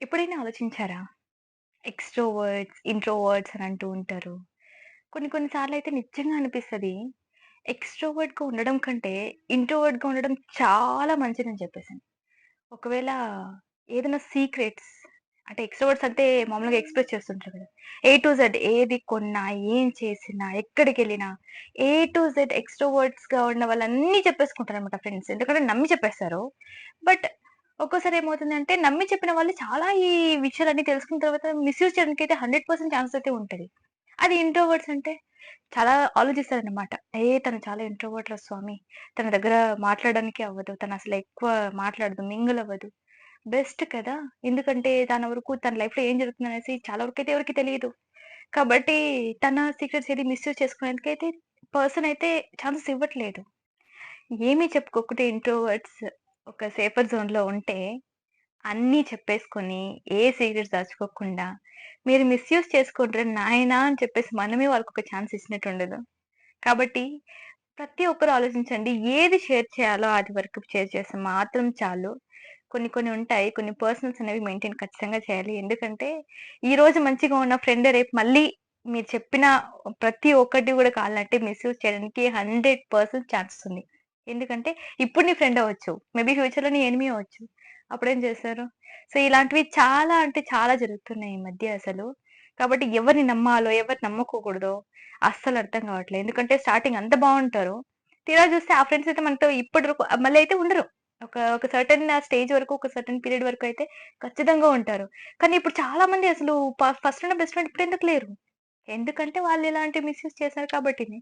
ఎప్పుడైనా ఆలోచించారా? Extroverts, introverts అని అంటూ ఉంటారు. కొన్ని కొన్ని సార్లయితే నిజంగా అనిపిస్తది. ఎక్స్‌ట్రోవర్ట్‌గా ఉండడం కంటే, ఇంట్రోవర్ట్‌గా ఉండడం చాలా మంచిదని చెప్పేసని. ఒకవేళ ఏదైనా సీక్రెట్స్ అంటే ఎక్స్‌ట్రోవర్ట్స్ అంటే మామూలుగా ఎక్స్‌ప్రెస్ చేస్తుంటారు కదా! ఏ టు జెడ్ ఏది కొన్నా, ఏం చేసినా, ఎక్కడికెళ్ళినా ఏ టు జెడ్ ఎక్స్‌ట్రోవర్ట్స్‌గా ఉన్న వాళ్ళన్నీ చెప్పేసుకుంటారనమాట ఫ్రెండ్స్. ఎందుకంటే నమ్మి చెప్పేస్తారు. బట్ ఒక్కోసారి ఏమవుతుందంటే నమ్మి చెప్పిన వాళ్ళు చాలా ఈ విషయాలన్నీ తెలుసుకున్న తర్వాత మిస్‌యూజ్ చేయడానికైతే 100% ఛాన్స్ అయితే ఉంటది. అది ఇంట్రోవర్ట్స్ అంటే చాలా ఆలోచిస్తారనమాట. తను చాలా ఇంట్రోవర్ట్ రా స్వామి. తన దగ్గర మాట్లాడడానికే అవ్వదు. తనసలు ఎక్కువ మాట్లాడదు, మింగిల్ అవ్వదు. బెస్ట్ కదా! ఎందుకంటే తన వరకు తన లైఫ్‌లో ఏం జరుగుతుందనేసి చాలా వరకైతే ఎవరికీ తెలీదు. కాబట్టి తన సీక్రెట్స్ ఏది మిస్‌యూజ్ చేసుకునేందుకైతే పర్సన్ అయితే ఛాన్సెస్ ఇవ్వట్లేదు. ఏమీ చెప్పుకోకుంటే ఇంట్రోవర్ట్స్ ఒక సేఫర్ జోన్‌లో ఉంటే అన్నీ చెప్పేసుకొని, ఏ సీక్రెట్స్ దాచుకోకుండా, మీరు మిస్‌యూజ్ చేసుకోండిరా నాయనా అని చెప్పేసి మనమే వాళ్ళకొక ఛాన్స్ ఇచ్చినట్టుండదు. కాబట్టి ప్రతి ఒక్కరు ఆలోచించండి. ఏది షేర్ చేయాలో అది వరకు షేర్ చేస్తే మాత్రం చాలు. కొన్ని కొన్ని ఉంటాయి. కొన్ని పర్సనల్స్ అనేవి మెయింటైన్ ఖచ్చితంగా చేయాలి. ఎందుకంటే, ఈరోజు మంచిగా ఉన్న ఫ్రెండ్ రేపు మళ్ళీ మీరు చెప్పిన ప్రతి ఒక్కటి గూడా కావాలంటే మిస్‌యూజ్ చేయడానికి 100% ఛాన్సెస్ ఉంది. ఎందుకంటే, ఇప్పుడు నీ ఫ్రెండ్ అవ్వచ్చు. మేబీ ఫ్యూచర్‌లో నీ ఎనిమీ అవ్వచ్చు. అప్పుడేం చేస్తారు? సో, ఇలాంటివి చాలా అంటే చాలా జరుగుతున్నాయి ఈ మధ్య అసలు. కాబట్టి ఎవరిని నమ్మాలో, ఎవరిని నమ్మకూడదో అస్సలు అర్థం కావట్లేదు. ఎందుకంటే స్టార్టింగ్ అంత బావుంటారు. తీరా చూస్తే ఆ ఫ్రెండ్స్ అయితే మనతో ఇప్పటి వరకు మళ్ళీ అయితే ఉండరు. ఒక సర్టెన్ స్టేజ్ వరకు, ఒక సర్టెన్ పీరియడ్ వరకు అయితే ఖచ్చితంగా ఉంటారు. కానీ ఇప్పుడు చాలా మంది అసలు ఫస్ట్ ఉన్న బెస్ట్ ఫ్రెండ్ ఇప్పుడెందుకు లేరు? ఎందుకంటే వాళ్ళు ఇలాంటి మిస్‌యూజ్ చేశారు కాబట్టిని.